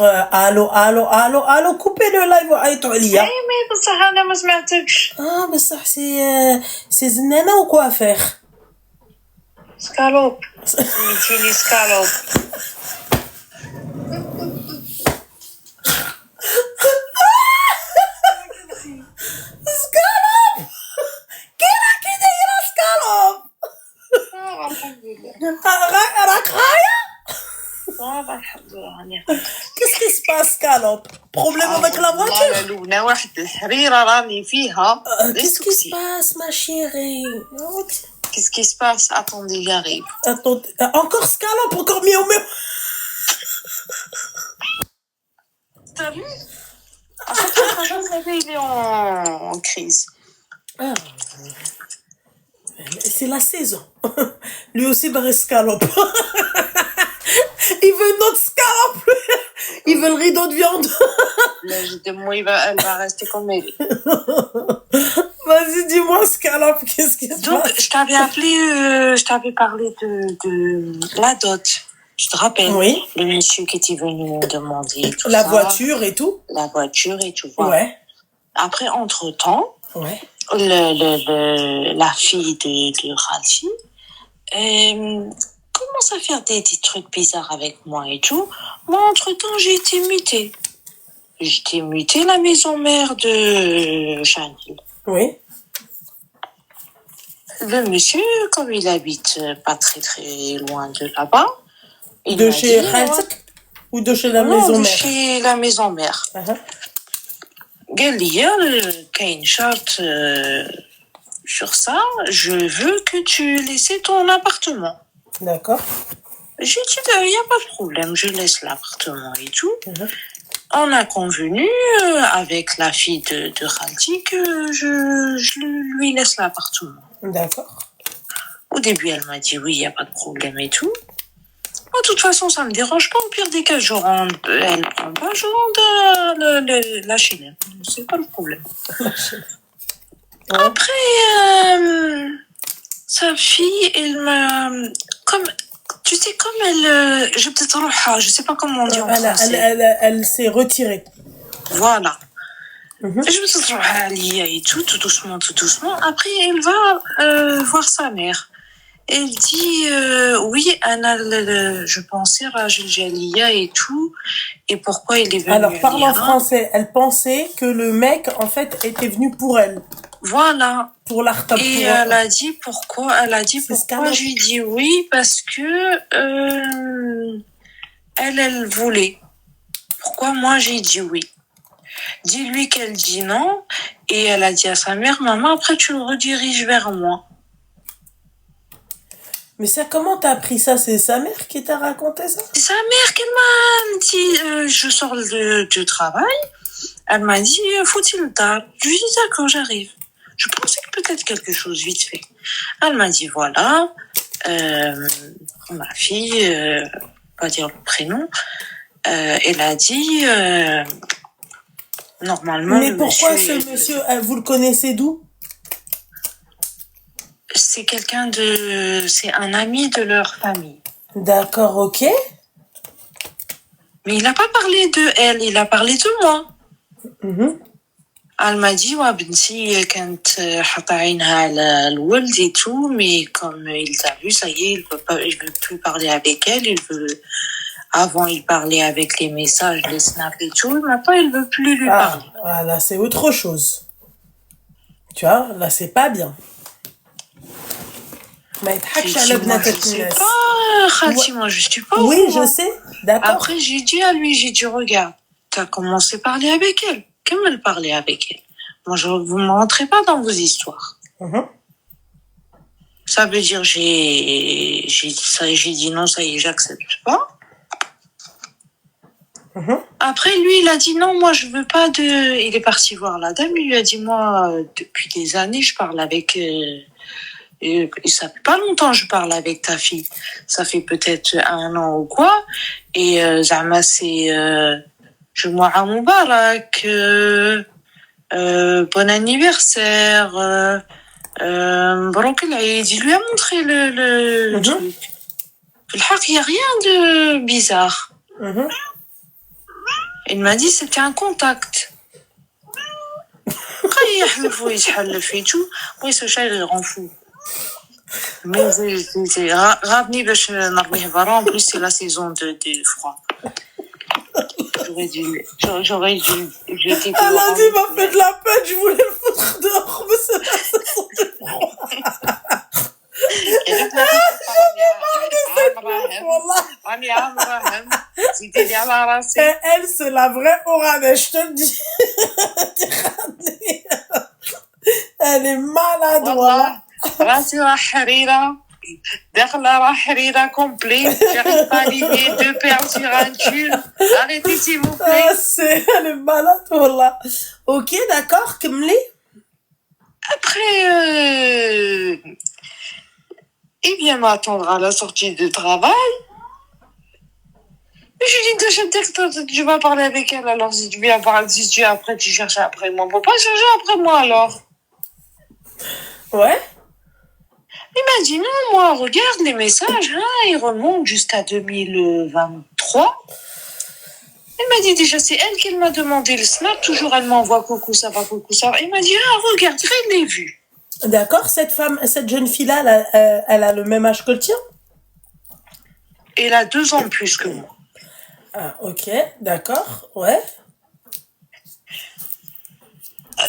الو كوبي لو لايف وعيطوا عليا. مي بصح انا ما سمعتكش. بصح سي زنانه وكوافير سكالوب سميتيني سكالوب. سكالوب كي راكي دايره سكالوب؟ الحمد لله راك غايه؟ الحمد لله راني كيسكي سباس سكالوب؟ بروبليم افيك لا فواتور؟ لونا واحد الحريره راني فيها. كيسكي سباس ما شيري؟ Qu'est-ce qui se passe? Attendez, j'arrive. Attendez, encore Scalope, encore mieux, mieux. T'as vu? En fait, il est en crise. C'est la saison. Lui aussi, barre Scalope. Il veut notre scalope. Il veut le rideau de viande. Là, moi, elle va rester comme elle est. Vas-y, dis-moi, Scalope, qu'est-ce qui se passe? Donc, je t'avais appelé, je t'avais parlé de la dot. Je te rappelle. Oui. Le monsieur qui était venu me demander tout la ça. Voiture et tout. La voiture et tout. Voilà. Ouais. Après, entre-temps, ouais. La fille de Khalsi commence à faire des trucs bizarres avec moi et tout. Moi, entre-temps, j'ai été mutée. J'étais mutée la maison mère de Chanel. Oui. Le monsieur, comme il habite pas très très loin de là-bas, de chez Khalsik ou de chez la maison mère? De chez la maison mère. قال لي كاين شرط sur ça, je veux que tu laisses ton appartement. D'accord. J'ai dit, il n'y a pas de problème, je laisse l'appartement et tout. On a convenu avec la fille de Khalti que je lui laisse l'appartement. D'accord. Au début, elle m'a dit oui, il n'y a pas de problème et tout. De toute façon, ça ne me dérange pas. Au pire des cas, elle ne prend pas, je rentre la chaîne. C'est pas le problème. Après, sa fille, elle m'a... Tu sais, comme elle... je sais pas comment on dit en français. Elle s'est retirée. Voilà. Je me suis dit, et tout doucement. Après, elle va voir sa mère. Elle dit, oui, je pensais à Jalia et tout, et pourquoi il est venu. Alors, parle en français. Elle pensait que le mec, en fait, était venu pour elle. Voilà. Pour la retapper. Et elle a dit pourquoi. Je lui ai dit oui, parce que elle voulait. Pourquoi moi j'ai dit oui? Dis-lui qu'elle dit non, et elle a dit à sa mère, maman, après tu le rediriges vers moi. Mais ça, comment t'as appris ça? C'est sa mère qui t'a raconté ça? C'est sa mère qui m'a dit, je sors du travail. Elle m'a dit, faut-il le tard? Je lui ai dit, d'accord, j'arrive. Je pensais que peut-être quelque chose vite fait. Elle m'a dit, voilà, ma fille, pas dire le prénom, elle a dit, normalement... Mais pourquoi ce monsieur, vous le connaissez d'où? C'est c'est un ami de leur famille. D'accord, ok. Mais il n'a pas parlé de elle, il a parlé de moi. Elle m'a dit, ouais, بنتي كانت حاطة عينها على الولد et tout, mais comme il t'a vu, ça y est, il veut plus parler avec elle, avant il parlait avec les messages, les snaps et tout, maintenant il veut plus lui parler. Là c'est autre chose. Tu vois, là c'est pas bien. ما يضحكش على بناتك الناس. خالتي, moi je suis pas. Oui, je sais. D'accord. Après j'ai dit à lui, regarde, t'as commencé à parler avec elle. Comment elle parlait avec elle? Moi, vous ne rentrez pas dans vos histoires. Ça veut dire j'ai dit non, ça y est, j'accepte pas. Après, lui, il a dit non, moi, je veux pas de... Il est parti voir la dame, il lui a dit, moi, depuis des années, je parle avec... ça fait pas longtemps que je parle avec ta fille. Ça fait peut-être 1 an ou quoi. Et Zama, c'est... Jumu'ah Moubarak, bon anniversaire, Mbarouk el-Eid. Il lui a montré le truc. Il n'y a rien de bizarre. Il m'a dit c'était un contact. Quand il يحلف ويتحلف et tout, oui ce chat il rend fou. Mais c'est غابني باش نرميه برا. En plus c'est la saison de froid. J'aurais dû jeter Elle a dehors. dit, m'a fait de la peine, je voulais le foutre dehors, mais c'est la saison du froid. Et elle, c'est la vraie Oranais, je te le dis. Elle est malade, voilà. راسي راه حريرة داخلة راه حريرة كومبلي. J'arrive pas à lier deux paires sur un tulle. Arrêtez s'il vous plaît. Elle est malade, voilà. Ok, d'accord, Kimli. Après, il vient m'attendre à la sortie de travail. Je lui dis, tu vas parler avec elle, alors si tu viens parler, si tu après, tu cherches après moi. Faut pas chercher après moi, alors. Ouais. Il m'a dit, non, moi, regarde les messages, hein, ils remontent jusqu'à 2023. Il m'a dit, déjà, c'est elle qui m'a demandé le snap, toujours elle m'envoie coucou, ça va, coucou, ça va. Il m'a dit, ah, regarde, je l'ai vu. D'accord, cette jeune fille-là, elle a le même âge que le tien? Elle a 2 ans de plus que moi. Ah, ok, d'accord, ouais.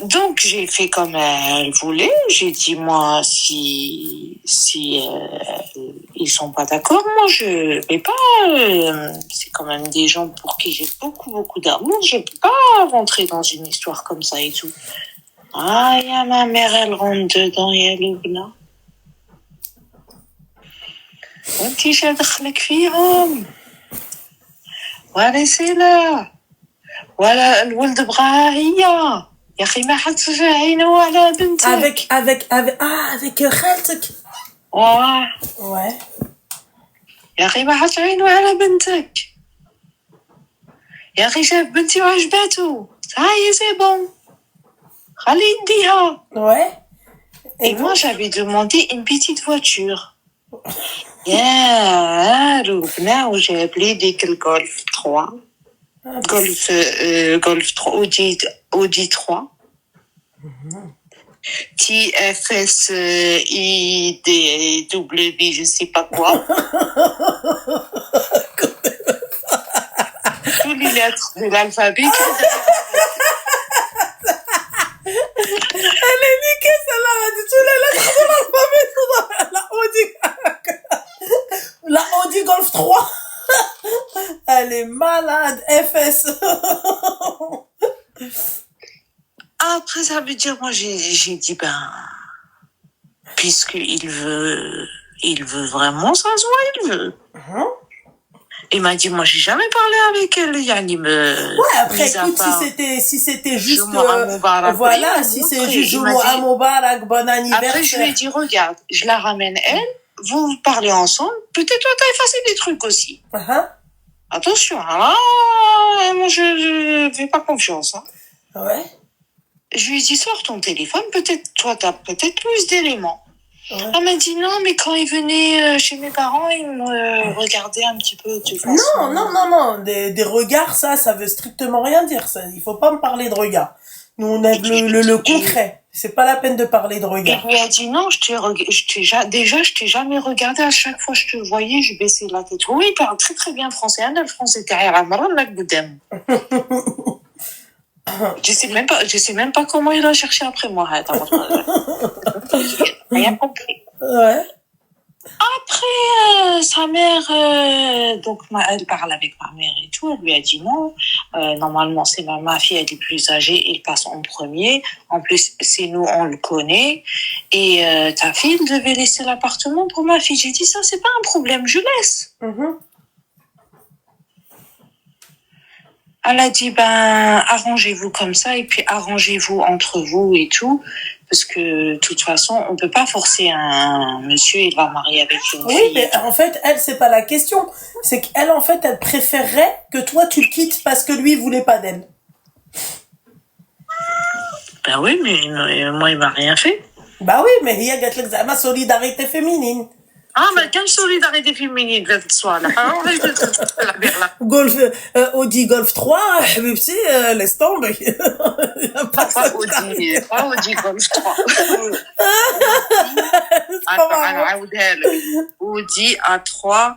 Donc j'ai fait comme elle voulait. J'ai dit moi si ils sont pas d'accord, moi je vais pas. C'est quand même des gens pour qui j'ai beaucoup d'amour. Je peux pas rentrer dans une histoire comme ça et tout. Ah, y a ma mère, elle rentre dedans, y a Lubna. وانتي ايش دخلك فيهم؟ ولا سيلا ولا الولد بغاها هي. يا أخي ما حطش عينه على بنتك. avec خالتك. Ouais. يا أخي ما حطش عينه على بنتك. يا أخي شاف بنتي وعجباته. هاي c'est bon. خلي يديها. Ouais. Et moi j'avais demandé une petite voiture. يا روبنا وجاب لي ديك الجولف 3. Golf 3, Audi 3. TFS IDW, je sais pas quoi. Tous les lettres de l'alphabet. Elle est niquée, celle-là, elle a dit tous les lettres de l'alphabet. La Audi Golf 3. Elle est malade, FS. Après, ça veut dire, moi, j'ai dit, puisqu'il veut vraiment, ça se voit, il veut. Il m'a dit, moi, j'ai jamais parlé avec elle. Ouais, après, écoute, si c'était juste, voilà, si c'est juste Jumu'ah Mubarak, bon anniversaire. Après, je lui ai dit, regarde, je la ramène elle, vous parlez ensemble, peut-être toi, t'as effacé des trucs aussi. Attention, hein, moi, je fais pas confiance, hein. Ouais. Je lui ai dit, sors ton téléphone, peut-être, toi, t'as peut-être plus d'éléments. Ouais. Elle m'a dit, non, mais quand il venait chez mes parents, il me regardait un petit peu, de façon... Non, des regards, ça veut strictement rien dire, ça. Il faut pas me parler de regards. Nous, on aime le concret. C'est pas la peine de parler de regards. Il lui a dit, non, je t'ai jamais regardé, à chaque fois que je te voyais, je baissais la tête. Oui, il parle très très bien français. Le français, je sais même pas comment il a cherché après moi. Rien compris. Ouais. Après, sa mère, donc elle parle avec ma mère et tout. Elle lui a dit non. Normalement, c'est ma fille, elle est plus âgée, elle passe en premier. En plus, c'est nous, on le connaît. Et ta fille, elle devait laisser l'appartement pour ma fille. J'ai dit ça, c'est pas un problème, je laisse. Elle a dit, arrangez-vous comme ça et puis arrangez-vous entre vous et tout. Parce que, de toute façon, on peut pas forcer un monsieur, il va marier avec une fille. Oui, mais en fait, elle, c'est pas la question. C'est qu'elle, en fait, elle préférerait que toi, tu le quittes parce que lui, il voulait pas d'elle. Ben oui, mais moi, il m'a rien fait. Bah oui, mais il y a ma solidarité féminine. ما كانش solidarité féminine في هذا الصوالح Golf, Audi Golf 3, حبيبتي, laisse tomber. Y a pas de solidarité. pas Audi Golf 3 C'est pas marrant. نعاودها لك Audi A3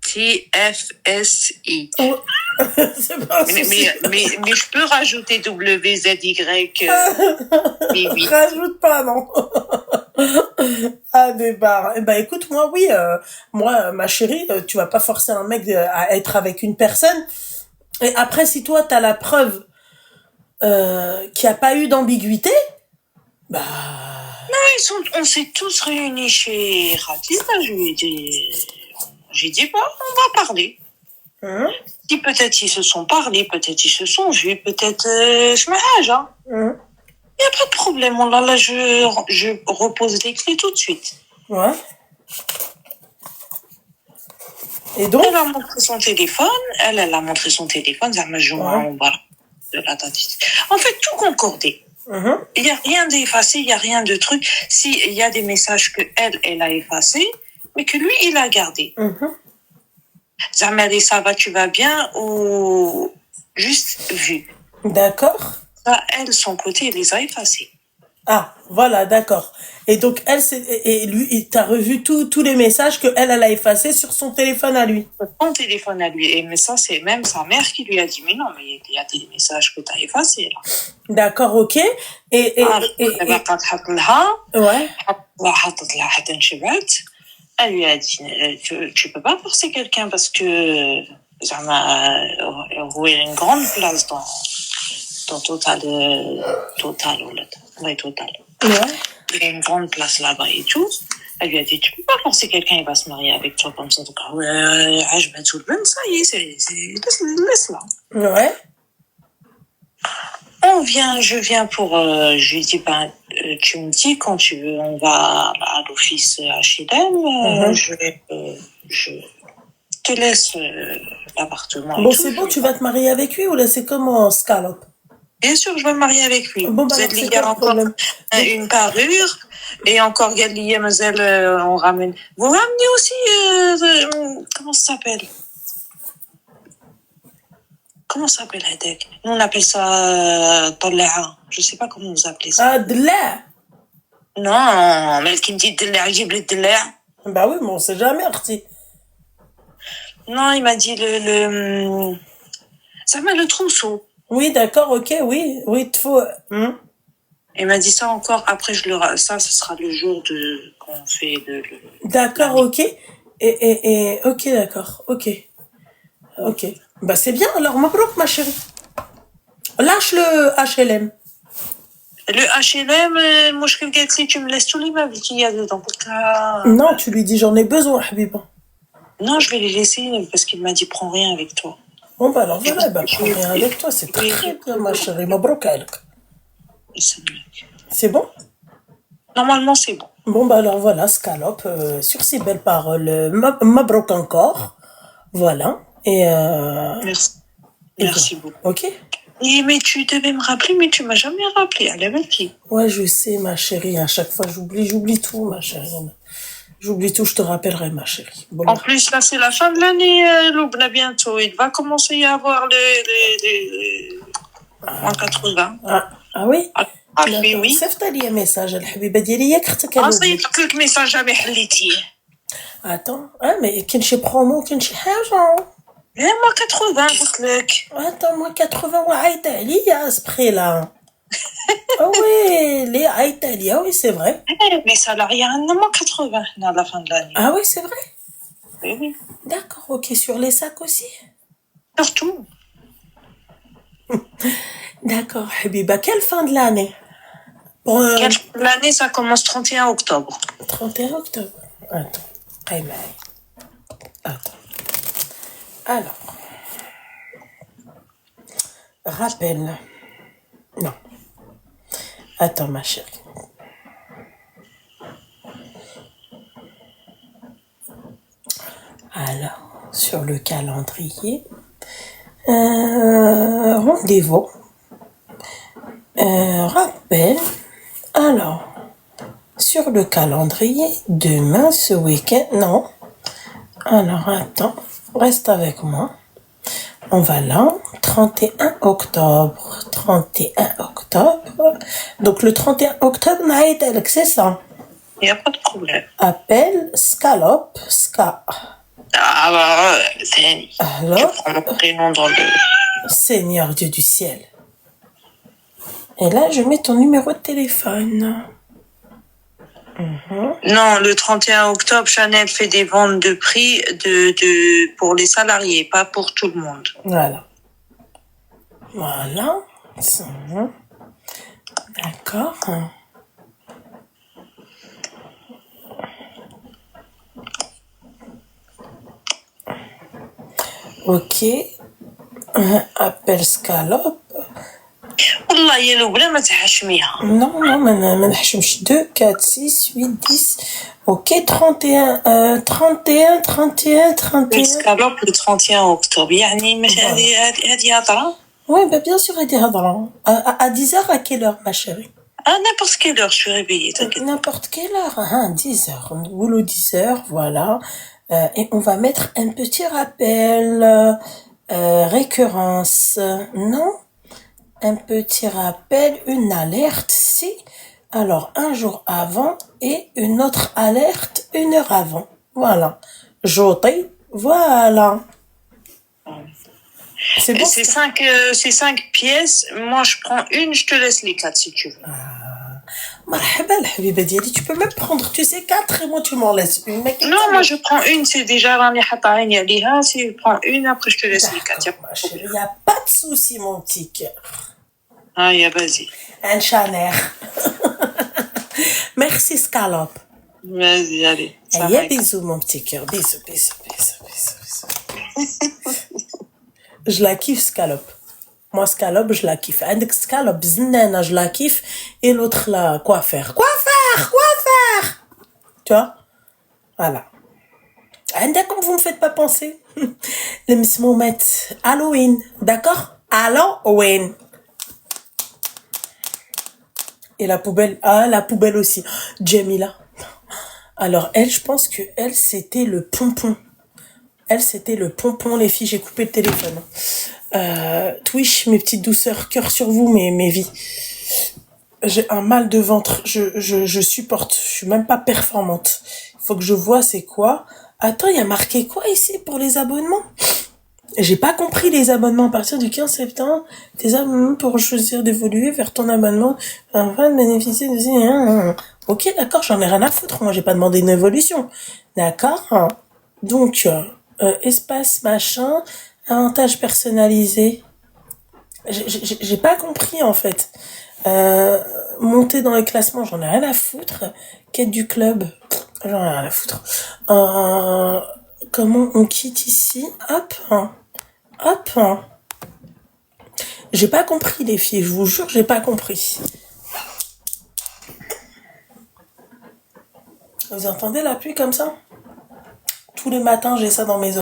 TFSI. C'est pas un souci. Mais je peux rajouter WZY B8. Rajoute pas, non. Ah, des barres. Eh ben, écoute, moi, oui, moi, ma chérie, tu vas pas forcer un mec à être avec une personne. Et après, si toi, t'as la preuve qu'il n'y a pas eu d'ambiguïté, bah... On s'est tous réunis chez Khadija, je lui ai dit... J'ai dit, bah, on va parler. Si peut-être ils se sont parlé, peut-être ils se sont vus, peut-être... je m'arrange, hein. Il n'y a pas de problème. Oh là, là, je repose les clés tout de suite. Ouais. Et donc Elle a montré son téléphone. Elle a montré son téléphone. De la dentiste. En fait, tout concordé. Il n'y a rien d'effacé, il n'y a rien de truc. Si, il y a des messages que elle a effacés, mais que lui, il a gardé. Zamali, ça va, tu vas bien, ou juste vu. D'accord. Ça, elle, son côté, il les a effacés. Ah, voilà, d'accord. Et donc, elle, et lui, t'as revu tous les messages que elle a effacés sur son téléphone à lui. Son téléphone à lui. Mais ça, c'est même sa mère qui lui a dit, mais non, mais il y a des messages que t'as effacés, là. D'accord, ok. Ouais. Elle lui a dit, tu peux pas forcer quelqu'un parce que il y a une grande place dans Total. Ouais, Total. Ouais. Il y a une grande place là-bas et tout. Elle lui a dit, tu peux pas forcer quelqu'un, il va se marier avec toi comme ça. Donc, ça y est, laisse-la. Ouais. Je viens pour, je lui dis, tu me dis quand tu veux, on va à l'office HLM, je te laisse l'appartement. Bon, c'est bon, tu vas te marier avec lui ou là c'est comme en scalope? Bien sûr, je vais me marier avec lui. Bon, bah, vous êtes liés encore une parure et encore Galia Mazel, on ramène. Vous ramenez aussi, comment ça s'appelle? Comment ça s'appelle, Hadek? Nous, on appelle ça Tala'a. Je sais pas comment vous appelez ça. Ah, Dla. Non, mais qui me dit Dla, j'ai blé Dla. Bah oui, mais on sait jamais, Arti. Non, il m'a dit ça met le trousseau. Oui, d'accord, ok, oui, il te faut... Il m'a dit ça encore, après ça sera le jour qu'on fait D'accord, ok. Ok, d'accord, ok. Bah c'est bien, alors mabrouk ma chérie. Lâche le HLM. Le HLM, moi je dis tu me laisses tous les meubles qu'il y a dedans. Non, tu lui dis j'en ai besoin, Habiba. Non, je vais les laisser parce qu'il m'a dit prends rien avec toi. Bon bah alors voilà, prends rien avec toi, c'est très bien ma chérie, mabrouk aïlk. C'est bon? Normalement c'est bon. Bon bah alors voilà, Scalope, sur ces belles paroles, mabrouk encore. Voilà. Merci beaucoup. Ok. Mais tu devais me rappeler, mais tu m'as jamais rappelé. Ouais, je sais, ma chérie. À chaque fois, j'oublie tout, ma chérie. J'oublie tout, je te rappellerai, ma chérie. Bon, en plus, là, c'est la fin de l'année, Loubna, bientôt. Il va commencer à avoir en 80. Ah oui? Oui. صيفط لي ميساج الحبيبه ديالي ياك اختك صيفط لك ميساج ما حليتيه. Attends, mais كاين شي برومو كاين شي حاجه. moi 80 قلت لك. Attends, moi 80 وعايطه عليا اسبخي لا. Oui, les Aïtalia, oui, c'est vrai. Mais salariés, moi 80 à la fin de l'année. Ah oui, c'est vrai? Oui. D'accord, ok, sur les sacs aussi? Surtout. D'accord, Habiba, quelle fin de l'année? L'année, ça commence 31 octobre. 31 octobre. Attends. Attends. Alors. Rappel. Non. Attends, ma chérie. Alors, sur le calendrier. Rendez-vous. Rappel. Alors, sur le calendrier, demain, ce week-end, non. Alors, attends, reste avec moi. On va là, 31 octobre. 31 octobre. Donc, le 31 octobre, Naïd, c'est ça. Il n'y a pas de problème. Appel Scalope, Ska. Ah bah, c'est... Tu Alors, prends mon prénom dans le... Seigneur Dieu du ciel. Et là, je mets ton numéro de téléphone. Non, le 31 octobre, Chanel fait des ventes de prix pour les salariés, pas pour tout le monde. Voilà. Voilà. Ça. D'accord. Ok. Appel Scalope. والله يا لولا ما تحشميها. Non, ما نحشمش. 2, 4, 6, 8, 10. Ok, 31, 31, 31, 31. Scalope le 31 octobre. يعني مش هذه هضرة. Oui, bah bien sûr, هذه هضرة. À 10h, à quelle heure, ma chérie? À n'importe quelle heure, je suis réveillée, t'inquiète. N'importe quelle heure, hein, 10h. Boulot 10h, voilà. Et on va mettre un petit rappel. Récurrence. Non? Un petit rappel, une alerte, si. Alors, un jour avant et une autre alerte 1 heure avant. Voilà. Joté, voilà. C'est bon? C'est 5 pièces. Moi, je prends une, je te laisse les 4 si tu veux. Marhaba, الحبيبة ديالي. Tu peux même prendre, tu sais, 4 et moi tu m'en laisses une. Non, moi je prends une, c'est déjà راني حاطة عيني عليها. Si je prends une, après je te laisse les 4. Ma chérie, y a pas de souci, mon petit cœur. Ah, ya, vas-y. Un chaner. Merci, Scalope. Vas-y, allez. Allez, bisous, mon petit cœur. Bisous, bisous, bisous, bisous, bisous. Je la kiffe, Scalope. Moi, Scalope, je la kiffe. Avec Scalope, Znana, je la kiffe. Et l'autre, là, quoi faire? Quoi faire? Tu vois? Voilà. Comme vous me faites pas penser. Les msmoumettes. Halloween. D'accord? Halloween. Et la poubelle. Ah, la poubelle aussi. Jamila. Alors, elle, je pense que elle, c'était le pompon. Elle, c'était le pompon, les filles. J'ai coupé le téléphone. Twitch, mes petites douceurs, cœur sur vous, mes vies. J'ai un mal de ventre. Je supporte. Je suis même pas performante. Il faut que je vois c'est quoi. Attends, il y a marqué quoi ici pour les abonnements? J'ai pas compris les abonnements. À partir du 15 septembre, tes abonnements pour choisir d'évoluer vers ton abonnement afin de bénéficier de... Ok, d'accord, j'en ai rien à foutre. Moi, j'ai pas demandé une évolution. D'accord? Donc, espace machin, avantage personnalisé. J'ai pas compris, en fait. Monter dans les classements, j'en ai rien à foutre. Quête du club, j'en ai rien à foutre. Comment on quitte ici? Hop. Hop. J'ai pas compris, les filles. Je vous jure, j'ai pas compris. Vous entendez la pluie comme ça? Tous les matins, j'ai ça dans mes oreilles.